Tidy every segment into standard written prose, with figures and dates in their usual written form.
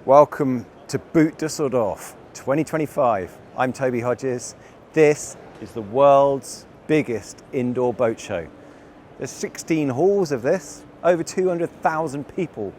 Welcome to Boot Dusseldorf 2025. I'm Toby Hodges. This is the world's biggest indoor boat show. There's 16 halls of this, over 200,000 people.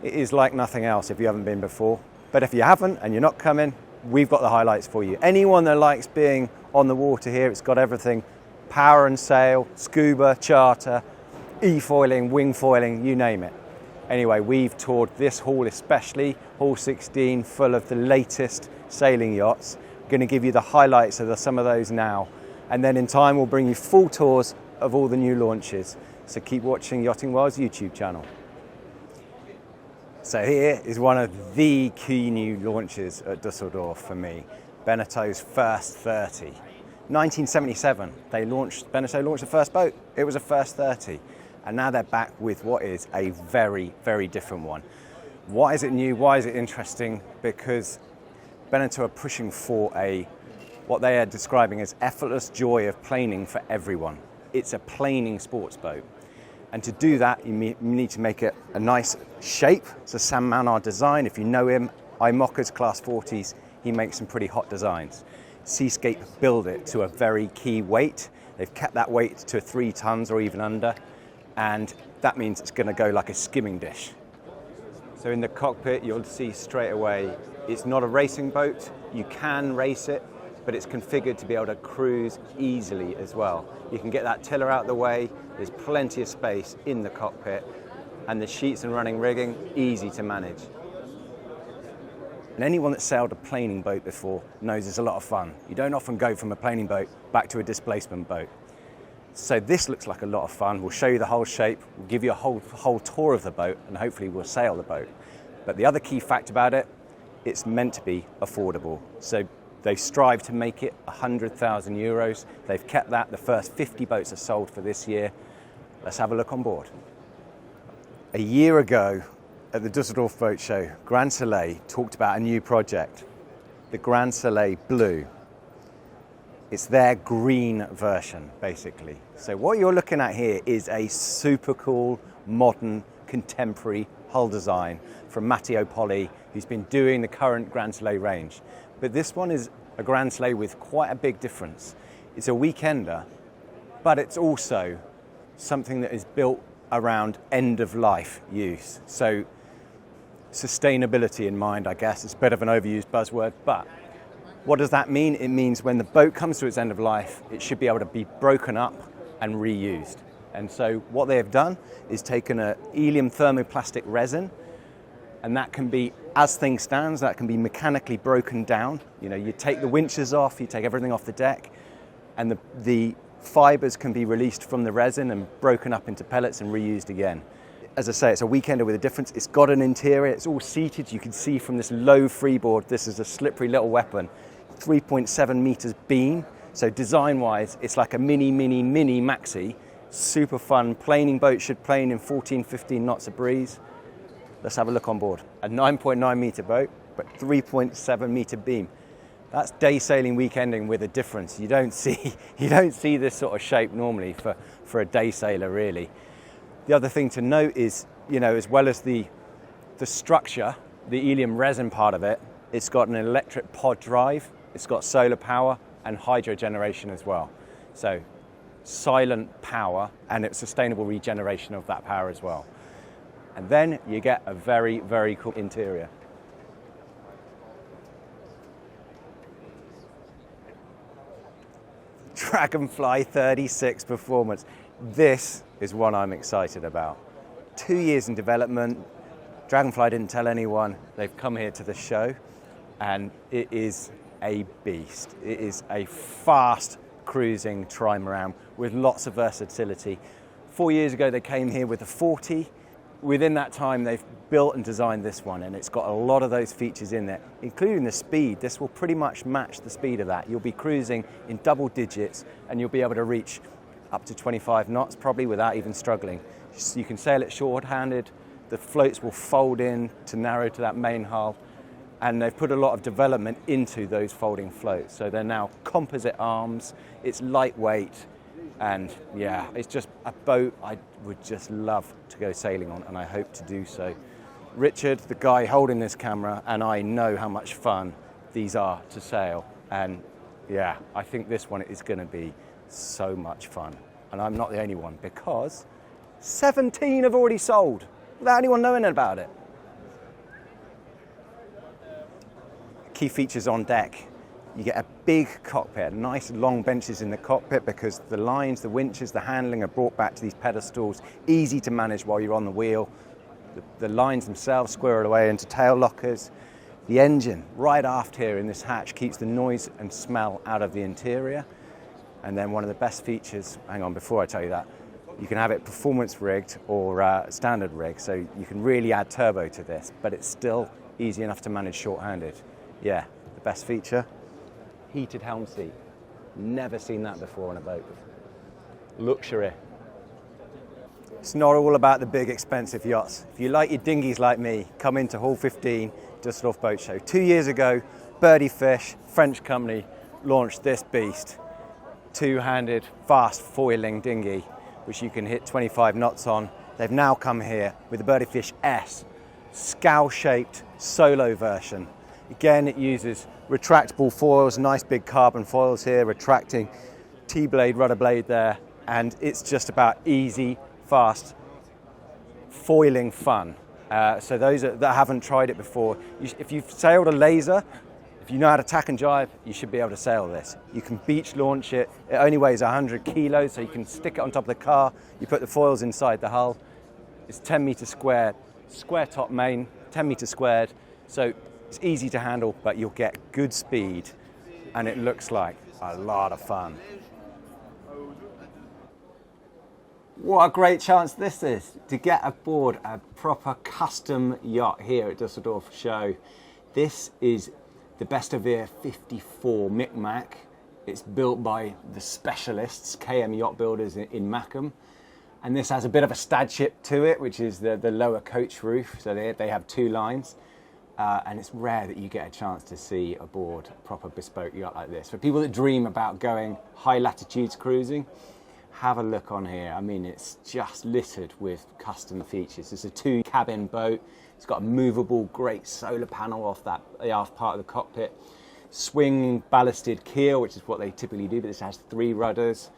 It is like nothing else if you haven't been before. But if you haven't and you're not coming, we've got the highlights for you. Anyone that likes being on the water here, it's got everything. Power and sail, scuba, charter, e-foiling, wing foiling, you name it. Anyway, we've toured this hall especially, hall 16, full of the latest sailing yachts. I'm going to give you the highlights of some of those now. And then in time, we'll bring you full tours of all the new launches. So keep watching Yachting World's YouTube channel. So here is one of the key new launches at Dusseldorf for me, Benetto's first 30. 1977, Benetto launched the first boat. It was a first 30. And now they're back with what is a very, very different one. Why is it new? Why is it interesting? Because Benetto are pushing for what they are describing as effortless joy of planing for everyone. It's a planing sports boat. And to do that, you need to make it a nice shape. It's a Sam Manard design. If you know him, IMOCA's Class 40s, he makes some pretty hot designs. Seascape build it to a very key weight. They've kept that weight to 3 tons or even under. And that means it's going to go like a skimming dish. So in the cockpit, you'll see straight away, it's not a racing boat. You can race it, but it's configured to be able to cruise easily as well. You can get that tiller out the way. There's plenty of space in the cockpit, and the sheets and running rigging, easy to manage. And anyone that's sailed a planing boat before knows it's a lot of fun. You don't often go from a planing boat back to a displacement boat. So this looks like a lot of fun. We'll show you the whole shape, we'll give you a whole tour of the boat, and hopefully we'll sail the boat. But the other key fact about it, it's meant to be affordable. So they strive to make it 100,000 euros. They've kept that. The first 50 boats are sold for this year. Let's have a look on board. A year ago at the Dusseldorf Boat Show, Grand Soleil talked about a new project, the Grand Soleil Blue. It's their green version, basically. So what you're looking at here is a super cool, modern, contemporary hull design from Matteo Poli, who's been doing the current Grand Soleil range. But this one is a Grand Soleil with quite a big difference. It's a weekender, but it's also something that is built around end-of-life use. So sustainability in mind, I guess. It's a bit of an overused buzzword, but what does that mean? It means when the boat comes to its end of life, it should be able to be broken up and reused. And so what they have done is taken a helium thermoplastic resin, and that can be, as things stand, that can be mechanically broken down. You know, you take the winches off, you take everything off the deck, and the fibers can be released from the resin and broken up into pellets and reused again. As I say, it's a weekender with a difference. It's got an interior, it's all seated. You can see from this low freeboard, this is a slippery little weapon. 3.7 meters beam. So design-wise, it's like a mini maxi. Super fun. Planing boat should plane in 14, 15 knots of breeze. Let's have a look on board. A 9.9 meter boat, but 3.7 meter beam. That's day sailing weekending with a difference. You don't see this sort of shape normally for a day sailor, really. The other thing to note is, you know, as well as the structure, the helium resin part of it, it's got an electric pod drive, it's got solar power and hydro generation as well. So silent power, and it's sustainable regeneration of that power as well. And then you get a very, very cool interior. Dragonfly 36 performance. This is one I'm excited about. 2 years in development. Dragonfly didn't tell anyone. They've come here to the show, and it is a beast. It is a fast cruising trimaran with lots of versatility. 4 years ago, they came here with a 40. Within that time, they've built and designed this one, and it's got a lot of those features in there, including the speed. This will pretty much match the speed of that. You'll be cruising in double digits, and you'll be able to reach up to 25 knots, probably without even struggling. You can sail it short-handed. The floats will fold in to narrow to that main hull, and they've put a lot of development into those folding floats. So they're now composite arms, it's lightweight, and yeah, it's just a boat I would just love to go sailing on, and I hope to do so. Richard, the guy holding this camera, and I know how much fun these are to sail. And yeah, I think this one is going to be so much fun. And I'm not the only one, because 17 have already sold without anyone knowing about it. Key features on deck. You get a big cockpit, nice long benches in the cockpit, because the lines, the winches, the handling are brought back to these pedestals, easy to manage while you're on the wheel. The lines themselves squirrel away into tail lockers. The engine right aft here in this hatch keeps the noise and smell out of the interior. And then one of the best features, hang on, before I tell you that, you can have it performance rigged or standard rigged, so you can really add turbo to this, but it's still easy enough to manage short-handed. Yeah, the best feature, heated helm seat. Never seen that before on a boat. Luxury. It's not all about the big expensive yachts. If you like your dinghies like me, come into Hall 15, Dusseldorf Boat Show. 2 years ago, Birdie Fish, French company, launched this beast. Two-handed, fast foiling dinghy, which you can hit 25 knots on. They've now come here with the Birdie Fish S, scow-shaped solo version. Again, it uses retractable foils, nice big carbon foils here, retracting T-blade, rudder blade there, and it's just about easy, fast, foiling fun. So those that haven't tried it before, if you've sailed a laser, if you know how to tack and jibe, you should be able to sail this. You can beach launch it. It only weighs 100 kilos, so you can stick it on top of the car. You put the foils inside the hull. It's 10 meters squared, square top main, 10 meters squared. So it's easy to handle, but you'll get good speed, and it looks like a lot of fun. What a great chance this is to get aboard a proper custom yacht here at Dusseldorf Show. This is the Best-of-Air 54 Micmac. It's built by the specialists, KM Yacht Builders in Mackham. And this has a bit of a stadship to it, which is the lower coach roof. So they have two lines. And it's rare that you get a chance to see aboard a proper bespoke yacht like this. For people that dream about going high latitudes cruising, have a look on here. I mean, it's just littered with custom features. It's a 2-cabin boat. It's got a movable, great solar panel off the aft part of the cockpit. Swing ballasted keel, which is what they typically do, but this has 3 rudders.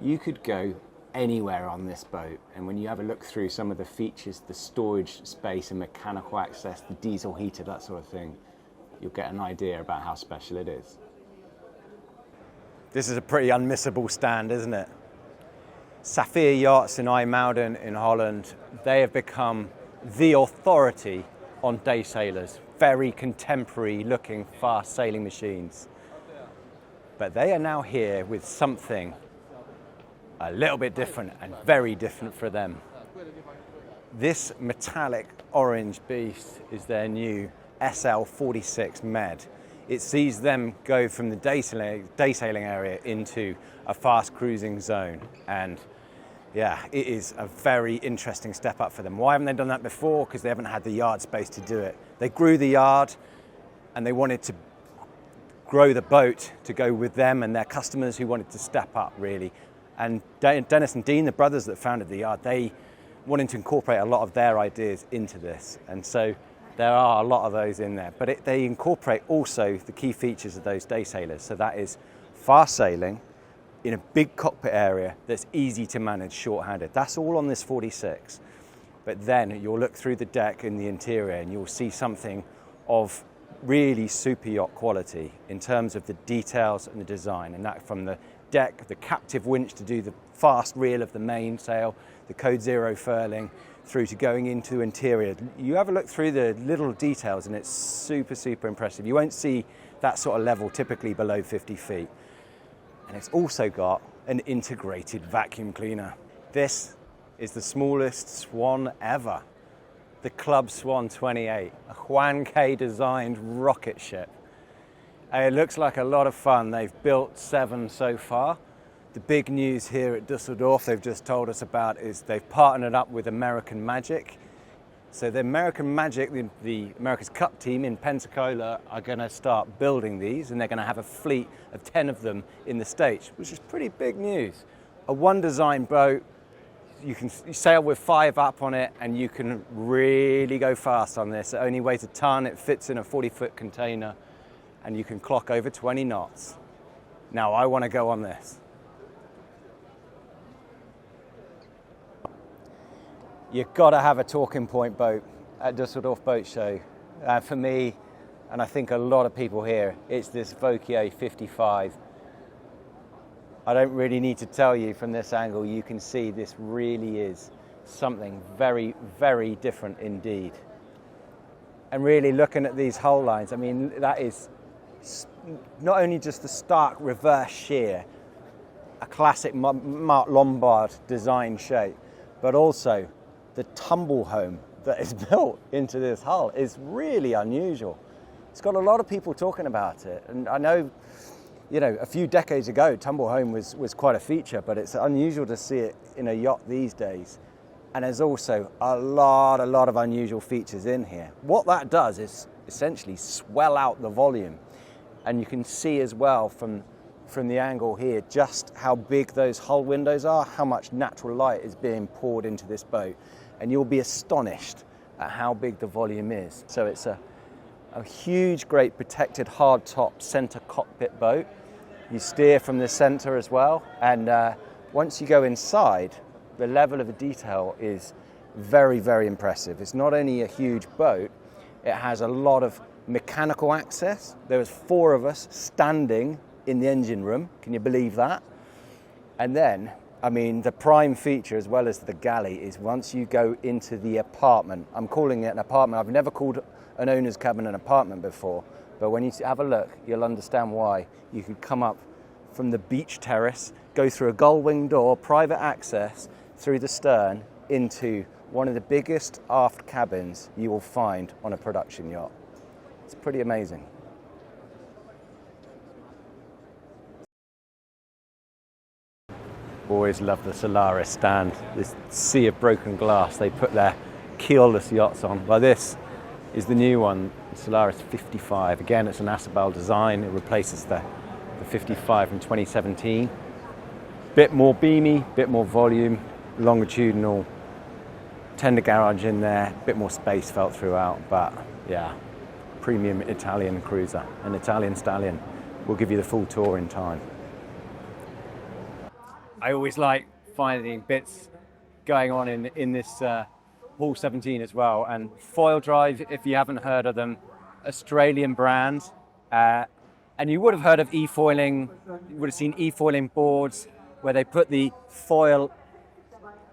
You could go anywhere on this boat, and when you have a look through some of the features, the storage space and mechanical access, the diesel heater, that sort of thing, you'll get an idea about how special it is. This is a pretty unmissable stand, isn't it? Saphir Yachts in IJmuiden in Holland, they have become the authority on day sailors. Very contemporary looking fast sailing machines. But they are now here with something a little bit different and very different for them. This metallic orange beast is their new SL46 Med. It sees them go from the day sailing area into a fast cruising zone, and yeah, it is a very interesting step up for them. Why haven't they done that before? Because they haven't had the yard space to do it. They grew the yard and they wanted to grow the boat to go with them and their customers who wanted to step up, really. And Dennis and Dean, the brothers that founded the yard, they wanted to incorporate a lot of their ideas into this. And so there are a lot of those in there. But they incorporate also the key features of those day sailors. So that is fast sailing in a big cockpit area that's easy to manage short-handed. That's all on this 46. But then you'll look through the deck in the interior and you'll see something of really super yacht quality in terms of the details and the design. And that from the deck, the captive winch to do the fast reel of the mainsail, the code 0 furling, through to going into interior. You have a look through the little details and it's super, super impressive. You won't see that sort of level typically below 50 feet. And it's also got an integrated vacuum cleaner. This is the smallest Swan ever, the Club Swan 28, a Juan K designed rocket ship. And it looks like a lot of fun. They've built 7 so far. The big news here at Dusseldorf they've just told us about is they've partnered up with American Magic. So the American Magic, the America's Cup team in Pensacola are going to start building these, and they're going to have a fleet of 10 of them in the States, which is pretty big news. A one design boat, you can sail with 5 up on it, and you can really go fast on this. It only weighs a ton, it fits in a 40-foot container, and you can clock over 20 knots. Now I want to go on this. You've got to have a talking point boat at Dusseldorf Boat Show. For me, and I think a lot of people here, it's this Vokey 55. I don't really need to tell you from this angle, you can see this really is something very, very different indeed. And really looking at these hull lines, I mean, that is not only just the stark reverse shear, a classic Mark Lombard design shape, but also the tumble home that is built into this hull is really unusual. It's got a lot of people talking about it, and I know, you know, a few decades ago, tumble home was quite a feature, but it's unusual to see it in a yacht these days. And there's also a lot of unusual features in here. What that does is essentially swell out the volume. And you can see as well from the angle here just how big those hull windows are, how much natural light is being poured into this boat. And you'll be astonished at how big the volume is. So it's a huge, great protected hard-top center cockpit boat. You steer from the center as well, and once you go inside, the level of detail is very, very impressive. It's not only a huge boat, it has a lot of mechanical access. There was 4 of us standing in the engine room. Can you believe that? And then, I mean, the prime feature as well as the galley is once you go into the apartment. I'm calling it an apartment. I've never called an owner's cabin an apartment before, but when you have a look, you'll understand why. You can come up from the beach terrace, go through a gull-wing door, private access, through the stern, into one of the biggest aft cabins you will find on a production yacht. It's pretty amazing. Always love the Solaris stand, this sea of broken glass they put their keelless yachts on. Well, this is the new one, the Solaris 55. Again, it's an Asabel design. It replaces the 55 from 2017. Bit more beamy, bit more volume, longitudinal, tender garage in there, bit more space felt throughout, but yeah, premium Italian cruiser, an Italian stallion. We'll give you the full tour in time. I always like finding bits going on in this Hall 17 as well, and Foil Drive, if you haven't heard of them, Australian brand, and you would have heard of e-foiling. You would have seen e-foiling boards where they put the foil,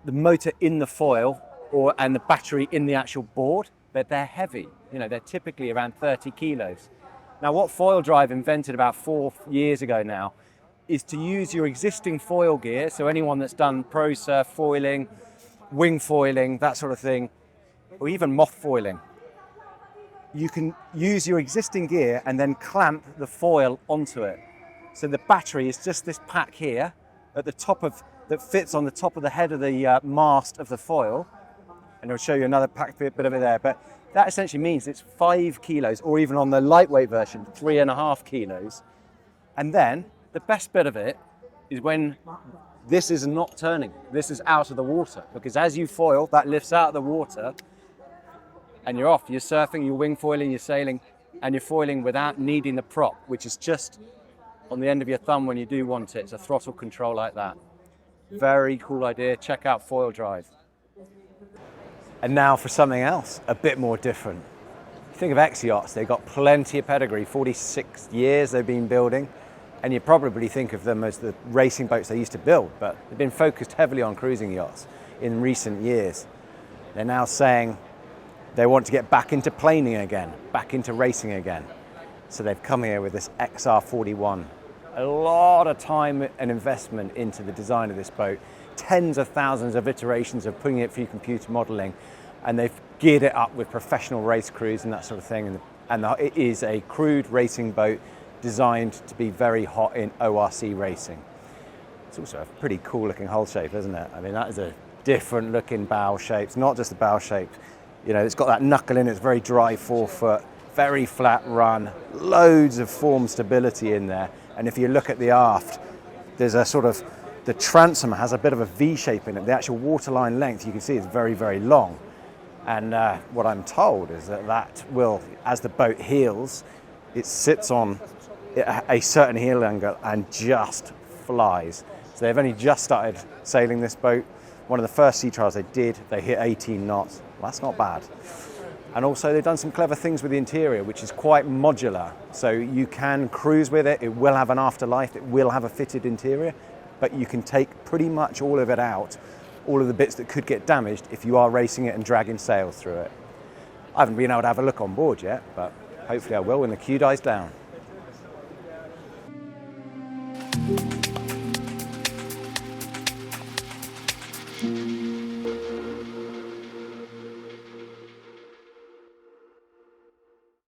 the motor in the foil, and the battery in the actual board, but they're heavy. You know, they're typically around 30 kilos. Now, what Foil Drive invented about 4 years ago now is to use your existing foil gear, so anyone that's done pro surf foiling, wing foiling, that sort of thing, or even moth foiling, you can use your existing gear and then clamp the foil onto it. So the battery is just this pack here at the top of, that fits on the top of the head of the mast of the foil, and I'll show you another pack bit of it there, but that essentially means it's 5 kilos, or even on the lightweight version, 3.5 kilos. And then the best bit of it is when this is not turning, this is out of the water, because as you foil, that lifts out of the water and you're off. You're surfing, you're wing foiling, you're sailing, and you're foiling without needing the prop, which is just on the end of your thumb when you do want it. It's a throttle control like that. Very cool idea. Check out Foil Drive. And now for something else, a bit more different. Think of X-Yachts, they've got plenty of pedigree, 46 years they've been building, and you probably think of them as the racing boats they used to build, but they've been focused heavily on cruising yachts in recent years. They're now saying they want to get back into planing again, back into racing again. So they've come here with this XR41. A lot of time and investment into the design of this boat, tens of thousands of iterations of putting it through computer modeling, and they've geared it up with professional race crews and that sort of thing. And it is a crewed racing boat designed to be very hot in ORC racing. It's also a pretty cool looking hull shape, isn't it? I mean, that is a different looking bow shape. It's not just the bow shape. You know, it's got that knuckle in it, it's very dry forefoot, very flat run, loads of form stability in there. And if you look at the aft, there's The transom has a bit of a V shape in it. The actual waterline length, you can see, is very, very long. And what I'm told is that will, as the boat heels, it sits on a certain heel angle and just flies. So they've only just started sailing this boat. One of the first sea trials they did, they hit 18 knots. Well, that's not bad. And also they've done some clever things with the interior, which is quite modular. So you can cruise with it. It will have an afterlife. It will have a fitted interior, but you can take pretty much all of it out, all of the bits that could get damaged if you are racing it and dragging sails through it. I haven't been able to have a look on board yet, but hopefully I will when the queue dies down.